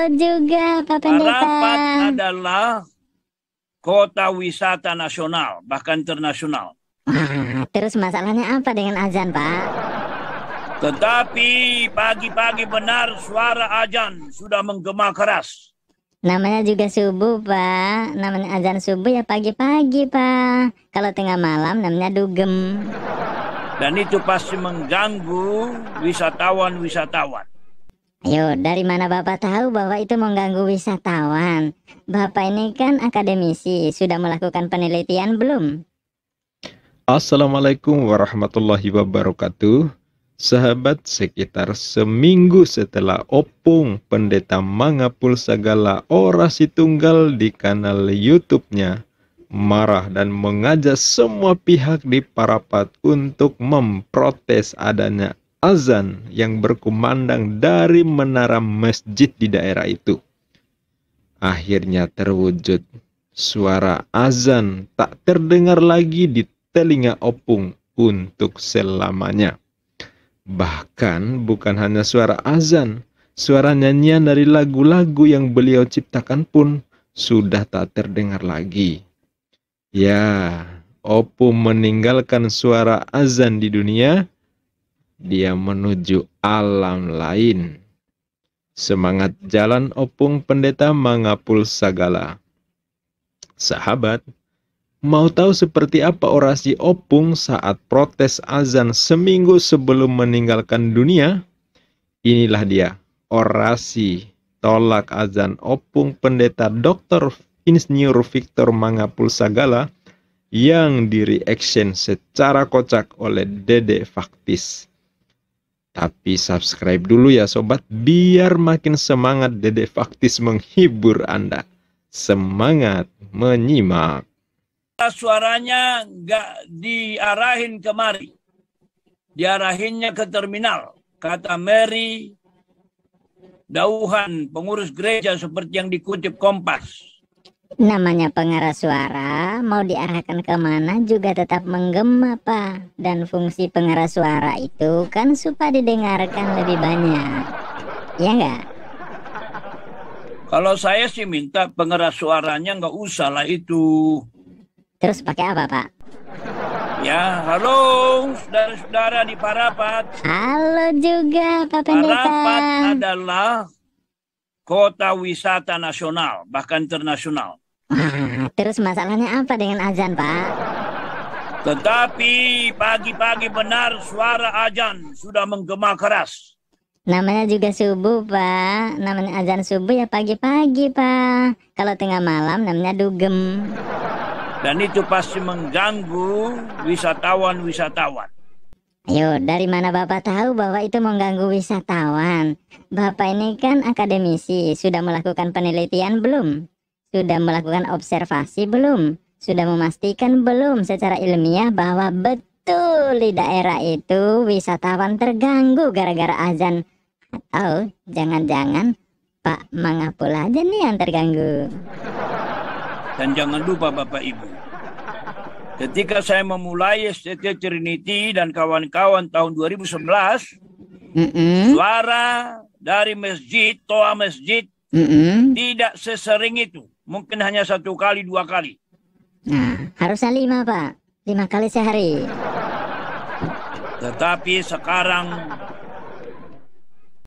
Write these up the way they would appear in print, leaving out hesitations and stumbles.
Halo juga Pak Pendeta. Parapat adalah kota wisata nasional, bahkan internasional. Terus masalahnya apa dengan azan, Pak? Tetapi pagi-pagi benar suara azan sudah menggema keras. Namanya juga subuh, Pak. Namanya azan subuh ya pagi-pagi, Pak. Kalau tengah malam namanya dugem. Dan itu pasti mengganggu wisatawan-wisatawan. Ayo, dari mana Bapak tahu bahwa itu mengganggu wisatawan? Bapak ini kan akademisi, sudah melakukan penelitian belum? Assalamualaikum warahmatullahi wabarakatuh. Sahabat, sekitar seminggu setelah Opung Pendeta Mangapul Sagala Orasi Tunggal di kanal YouTube-nya marah dan mengajak semua pihak di Parapat untuk memprotes adanya azan yang berkumandang dari menara masjid di daerah itu. Akhirnya terwujud, suara azan tak terdengar lagi di telinga Opung untuk selamanya. Bahkan bukan hanya suara azan, suara nyanyian dari lagu-lagu yang beliau ciptakan pun sudah tak terdengar lagi. Ya, Opung meninggalkan suara azan di dunia, dia menuju alam lain. Semangat jalan Opung Pendeta Mangapul Sagala. Sahabat, mau tahu seperti apa orasi Opung saat protes azan seminggu sebelum meninggalkan dunia? Inilah dia, orasi tolak azan Opung Pendeta Dr. Insinyur Victor Mangapul Sagala yang direaction secara kocak oleh Dede Faktis. Tapi subscribe dulu ya sobat, biar makin semangat Dede Faktis menghibur Anda. Semangat menyimak. Suaranya nggak diarahin kemari, diarahinnya ke terminal, kata Mary Dauhan, pengurus gereja seperti yang dikutip Kompas. Namanya pengeras suara, mau diarahkan kemana juga tetap menggema, Pak. Dan fungsi pengeras suara itu kan supaya didengarkan lebih banyak. Ya nggak? Kalau saya sih minta pengeras suaranya nggak usah lah itu. Terus pakai apa, Pak? Ya, halo saudara-saudara di Parapat. Halo juga Pak Pendeta. Parapat adalah kota wisata nasional, bahkan internasional. Terus masalahnya apa dengan azan, Pak? Tetapi pagi-pagi benar suara azan sudah menggema keras. Namanya juga subuh, Pak. Namanya azan subuh ya pagi-pagi, Pak. Kalau tengah malam namanya dugem. Dan itu pasti mengganggu wisatawan-wisatawan. Ayo, dari mana Bapak tahu bahwa itu mengganggu wisatawan? Bapak ini kan akademisi, sudah melakukan penelitian belum? Sudah melakukan observasi belum? Sudah memastikan belum secara ilmiah bahwa betul di daerah itu wisatawan terganggu gara-gara azan? Atau jangan-jangan Pak Mangapul aja nih yang terganggu? Dan jangan lupa Bapak Ibu, ketika saya memulai STT Trinity dan kawan-kawan tahun 2011, suara dari masjid, toa masjid, tidak sesering itu. Mungkin hanya 1 kali, 2 kali. Nah, harusnya 5, Pak. 5 kali sehari. Tetapi sekarang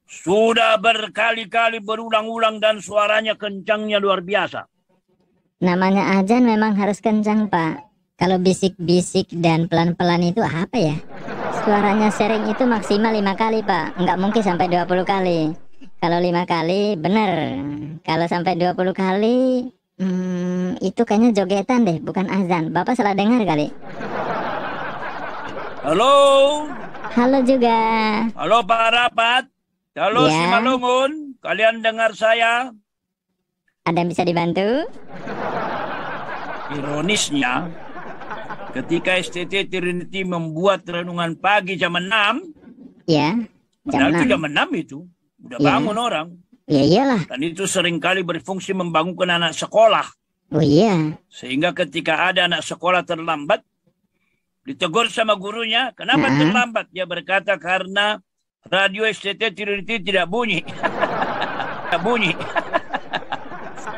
sudah berkali-kali berulang-ulang dan suaranya kencangnya luar biasa. Namanya azan memang harus kencang, Pak. Kalau bisik-bisik dan pelan-pelan itu apa ya? Suaranya sering itu maksimal 5 kali, Pak. Nggak mungkin sampai 20 kali. Kalau 5 kali, bener. Kalau sampai 20 kali, itu kayaknya jogetan deh, bukan azan. Bapak salah dengar kali. Halo? Halo juga. Halo Pak Rapat. Halo Ya. Simalungun. Kalian dengar saya? Ada yang bisa dibantu? Ironisnya, ketika STT Trinity membuat renungan pagi jam 6, Ya, jam padahal itu 6. jam 6 itu, udah Ya. bangun orang. Ya iyalah. Dan itu seringkali berfungsi membangunkan anak sekolah. Oh iya. Sehingga ketika ada anak sekolah terlambat, ditegur sama gurunya, kenapa terlambat? Dia berkata karena radio STT Trinity tidak bunyi. bunyi.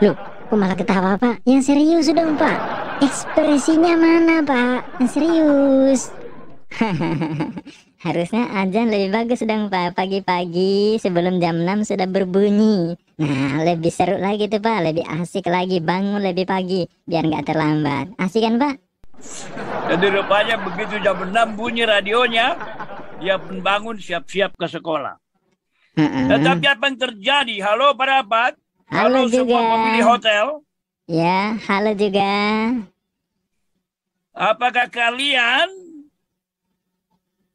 Loh, kok malah ketawa Pak? Yang serius dong Pak. Ekspresinya mana Pak? Yang serius. Harusnya azan lebih bagus dong Pak. Pagi-pagi sebelum jam 6 sudah berbunyi. Nah, lebih seru lagi tuh Pak. Lebih asik lagi, bangun lebih pagi biar nggak terlambat. Asik kan Pak? Jadi rupanya begitu jam 6 bunyi radionya, dia pun bangun siap-siap ke sekolah. Tetapi apa yang terjadi? Halo para Rapat. Halo juga. Semua pemilik hotel. Ya, halo juga. Apakah kalian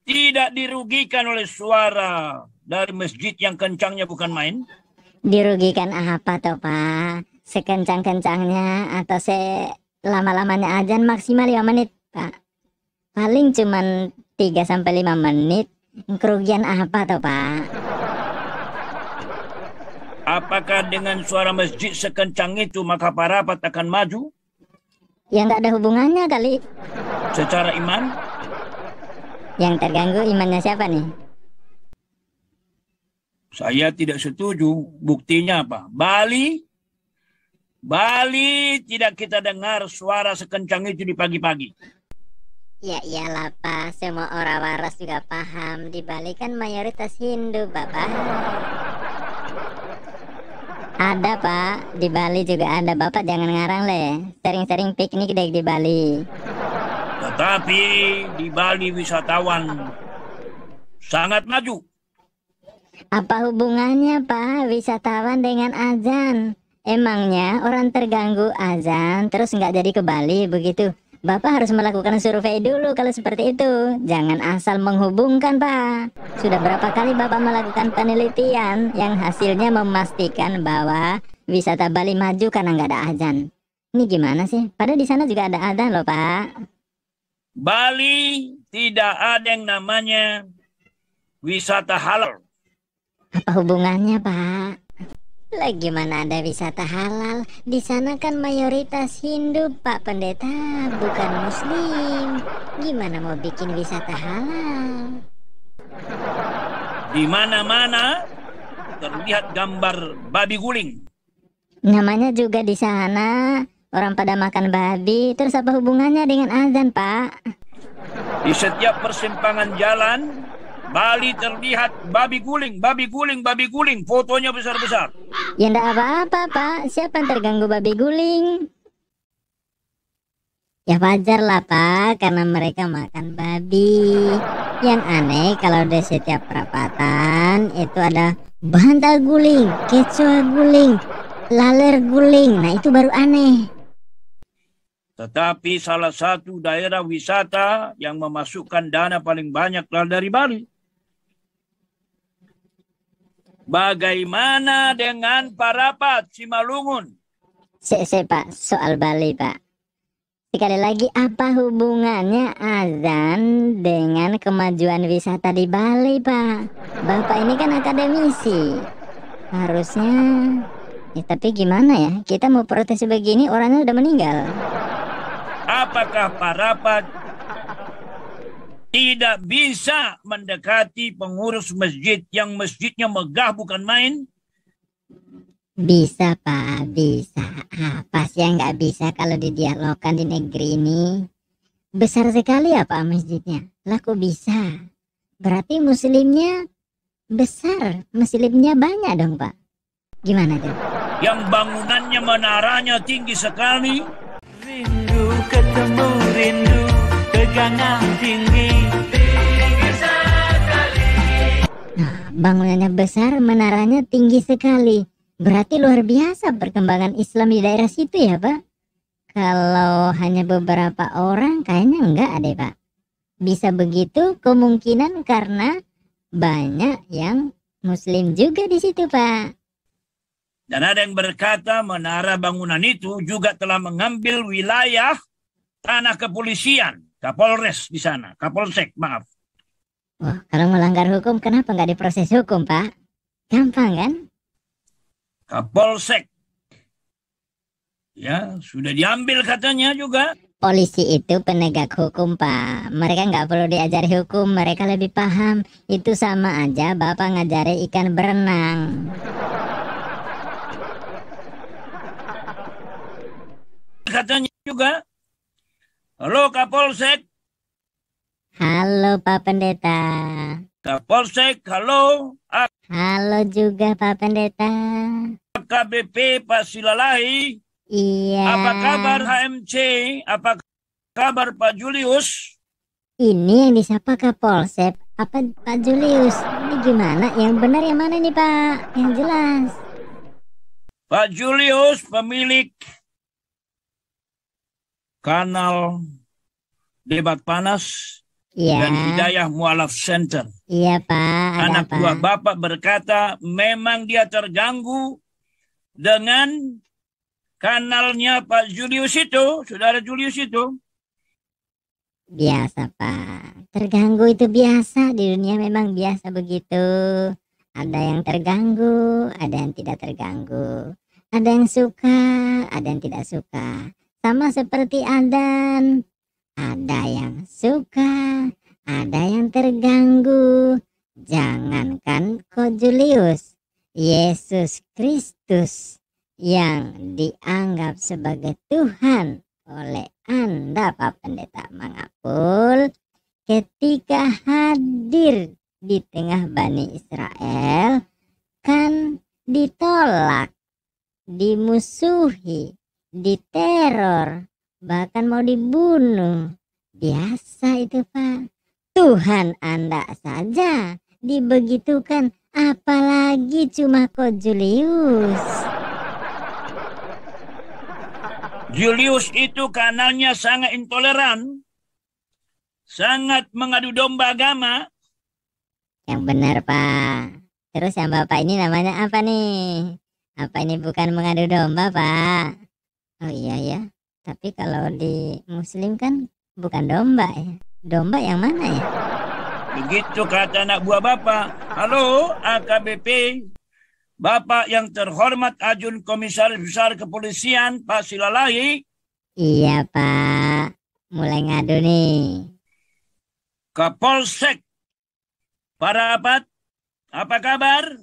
tidak dirugikan oleh suara dari masjid yang kencangnya bukan main? Dirugikan apa toh Pak? Sekencang-kencangnya atau selama-lamanya azan maksimal 5 menit Pak. Paling cuman 3-5 menit. Kerugian apa toh Pak? Apakah dengan suara masjid sekencang itu maka para Rapat akan maju? Ya nggak ada hubungannya kali. Secara iman? Yang terganggu imannya siapa nih? Saya tidak setuju. Buktinya apa? Bali tidak kita dengar suara sekencang itu di pagi-pagi. Ya iyalah Pak, semua orang waras juga paham. Di Bali kan mayoritas Hindu Bapak. Ada Pak, di Bali juga ada. Bapak jangan ngarang leh. Sering-sering piknik deh di Bali. Tetapi di Bali wisatawan sangat maju. Apa hubungannya Pak wisatawan dengan azan? Emangnya orang terganggu azan terus nggak jadi ke Bali begitu? Bapak harus melakukan survei dulu kalau seperti itu. Jangan asal menghubungkan Pak. Sudah berapa kali Bapak melakukan penelitian yang hasilnya memastikan bahwa wisata Bali maju karena nggak ada azan. Ini gimana sih? Padahal di sana juga ada azan loh Pak. Bali tidak ada yang namanya wisata halal. Apa hubungannya Pak? Lah gimana ada wisata halal? Di sana kan mayoritas Hindu Pak Pendeta, bukan Muslim. Gimana mau bikin wisata halal? Di mana-mana terlihat gambar babi guling. Namanya juga di sana orang pada makan babi. Terus apa hubungannya dengan azan Pak? Di setiap persimpangan jalan Bali terlihat babi guling. Fotonya besar-besar. Ya enggak apa-apa Pak. Siapa yang terganggu babi guling? Ya wajar lah Pak, karena mereka makan babi. Yang aneh kalau di setiap perapatan itu ada bantal guling, kecoa guling, laler guling. Nah itu baru aneh. Tetapi salah satu daerah wisata yang memasukkan dana paling banyak dari Bali. Bagaimana dengan Parapat, Simalungun? Pak, soal Bali Pak. Sekali lagi, apa hubungannya azan dengan kemajuan wisata di Bali Pak? Bapak ini kan akademisi. Harusnya, ya tapi gimana ya? Kita mau protes begini orangnya udah meninggal. Apakah Parapat tidak bisa mendekati pengurus masjid yang masjidnya megah bukan main? Bisa Pak, bisa. Apa sih yang nggak bisa kalau didialogkan di negeri ini? Besar sekali ya Pak masjidnya. Lah kok bisa? Berarti muslimnya besar, muslimnya banyak dong Pak. Gimana tuh? Yang bangunannya menaranya tinggi sekali. Rindu ketemu rindu tegangan tinggi sekali. Nah, bangunannya besar, menaranya tinggi sekali. Berarti luar biasa perkembangan Islam di daerah situ ya Pak. Kalau hanya beberapa orang kayaknya enggak deh Pak. Bisa begitu kemungkinan karena banyak yang Muslim juga di situ Pak. Dan ada yang berkata menara bangunan itu juga telah mengambil wilayah tanah kepolisian, Kapolres di sana, Kapolsek, maaf. Wah, kalau melanggar hukum kenapa nggak diproses hukum Pak? Gampang kan? Kapolsek. Ya, sudah diambil katanya juga. Polisi itu penegak hukum Pak. Mereka nggak perlu diajari hukum, mereka lebih paham. Itu sama aja Bapak ngajari ikan berenang. katanya juga. Halo Kapolsek. Halo Pak Pendeta. Kapolsek, halo. Halo juga Pak Pendeta. AKBP Pak Silalahi. Iya. Apa kabar HMC? Apa kabar Pak Julius? Ini yang disapa Kapolsek apa Pak Julius? Ini gimana? Yang benar yang mana nih Pak? Yang jelas. Pak Julius pemilik kanal Debat Panas Iya. dan Hidayah Mualaf Center. Iya Pak. Anak buah Bapak berkata memang dia terganggu dengan kanalnya Pak Julius itu, saudara Julius itu. Biasa Pak. Terganggu itu biasa, di dunia memang biasa begitu. Ada yang terganggu, ada yang tidak terganggu. Ada yang suka, ada yang tidak suka. Sama seperti Adan. Ada yang suka, ada yang terganggu. Jangankan Ko Julius, Yesus Kristus yang dianggap sebagai Tuhan oleh Anda Pak Pendeta Mangapul, ketika hadir di tengah Bani Israel kan ditolak, dimusuhi, diteror, bahkan mau dibunuh. Biasa itu Pak. Tuhan Anda saja dibegitukan, apalagi cuma Ko Julius. Julius itu kanalnya sangat intoleran, sangat mengadu domba agama. Yang benar Pak. Terus yang Bapak ini namanya apa nih? Apa ini bukan mengadu domba Pak? Oh iya ya. Tapi kalau di Muslim kan bukan domba ya. Domba yang mana ya? Begitu kata anak buah Bapak. Halo AKBP. Bapak yang terhormat Ajun Komisaris Besar Kepolisian Pak Silalahi. Iya Pak. Mulai ngadu nih. Kapolsek. Pak Rapat. Apa kabar?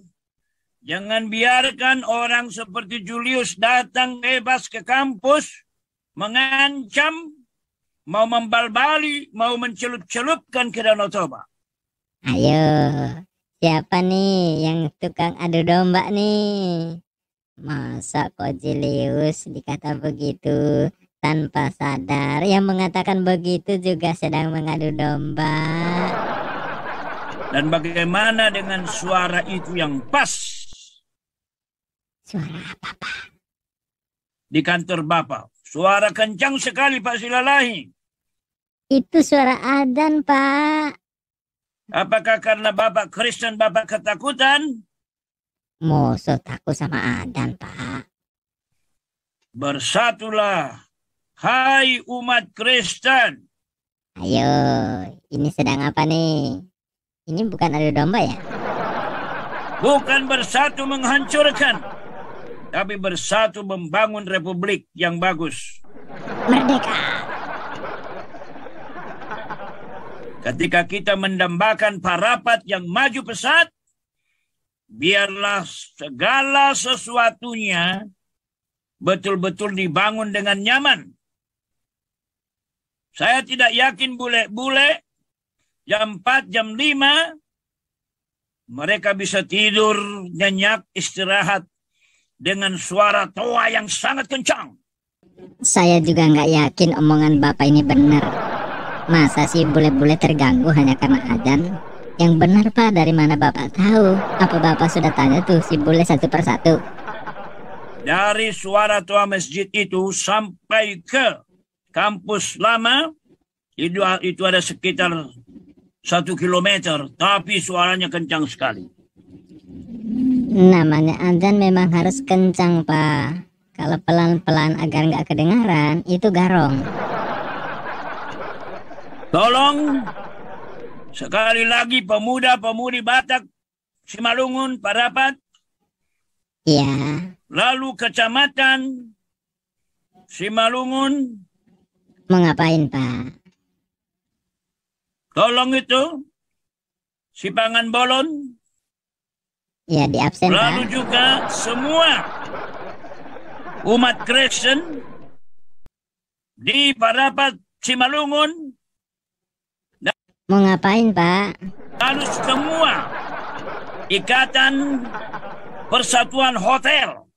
Jangan biarkan orang seperti Julius datang bebas ke kampus, mengancam, mau membalbali, mau mencelup-celupkan ke Danau Toba. Ayo, siapa nih yang tukang adu domba nih? Masa Ko Julius dikata begitu tanpa sadar? Yang mengatakan begitu juga sedang mengadu domba. Dan bagaimana dengan suara itu yang pas? Suara apa Pak? Di kantor Bapak. Suara kencang sekali Pak Silalahi. Itu suara adzan Pak. Apakah karena Bapak Kristen Bapak ketakutan? Musuh takut sama adzan Pak. Bersatulah, hai umat Kristen. Ayo, ini sedang apa nih? Ini bukan adu domba ya? Bukan bersatu menghancurkan, tapi bersatu membangun republik yang bagus. Merdeka. Ketika kita mendambakan Parapat yang maju pesat, biarlah segala sesuatunya betul-betul dibangun dengan nyaman. Saya tidak yakin bule-bule jam 4, jam 5 mereka bisa tidur nyenyak istirahat dengan suara toa yang sangat kencang. Saya juga nggak yakin omongan Bapak ini benar. Masa sih bule-bule terganggu hanya karena adzan? Yang benar Pak, dari mana Bapak tahu? Apa Bapak sudah tanya tuh si bule satu persatu? Dari suara toa masjid itu sampai ke kampus lama, itu ada sekitar 1 kilometer, tapi suaranya kencang sekali. Namanya adzan memang harus kencang Pak. Kalau pelan-pelan agar nggak kedengaran, itu garong. Tolong, sekali lagi pemuda-pemudi Batak, Simalungun, Parapat, Iya. lalu kecamatan Simalungun, Mau ngapain Pak? tolong itu, Sipangan Bolon, Ya di absen lalu Pak. juga semua umat Kristen di Parapat Simalungun, Mau ngapain, Pak? lalu semua ikatan persatuan hotel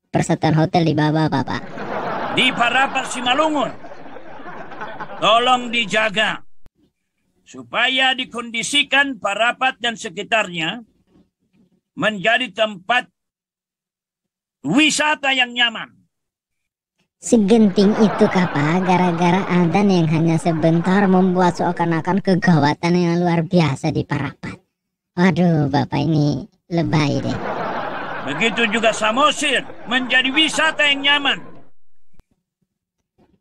Persatuan hotel di bawah, Pak. di Parapat Simalungun, tolong dijaga supaya dikondisikan Parapat dan sekitarnya menjadi tempat wisata yang nyaman. Segenting itu kah, Pak? Gara-gara adzan yang hanya sebentar membuat seakan-akan kegawatan yang luar biasa di Parapat. Waduh, Bapak ini lebay deh. Begitu juga Samosir menjadi wisata yang nyaman.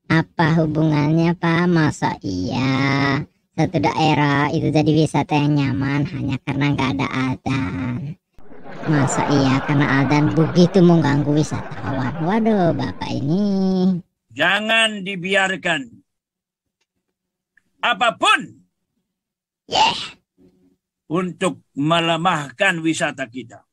Apa hubungannya, Pak? Masa iya satu daerah itu jadi wisata yang nyaman hanya karena nggak ada adzan? Masa iya karena adzan begitu mengganggu wisatawan? Waduh, Bapak ini. Jangan dibiarkan apapun untuk melemahkan wisata kita.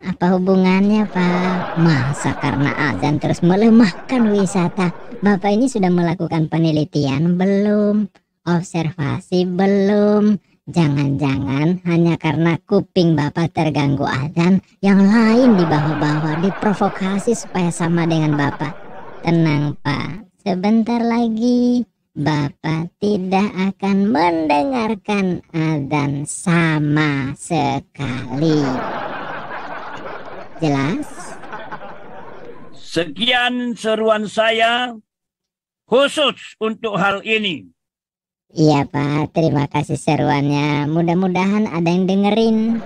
Apa hubungannya, Pak? Masa karena adzan terus melemahkan wisata? Bapak ini sudah melakukan penelitian belum? Observasi belum? Jangan-jangan hanya karena kuping Bapak terganggu adzan, yang lain di bawah-bawah diprovokasi supaya sama dengan Bapak. Tenang, Pak. Sebentar lagi Bapak tidak akan mendengarkan adzan sama sekali. Jelas? Sekian seruan saya khusus untuk hal ini. Iya, Pak, terima kasih seruannya. Mudah-mudahan ada yang dengerin.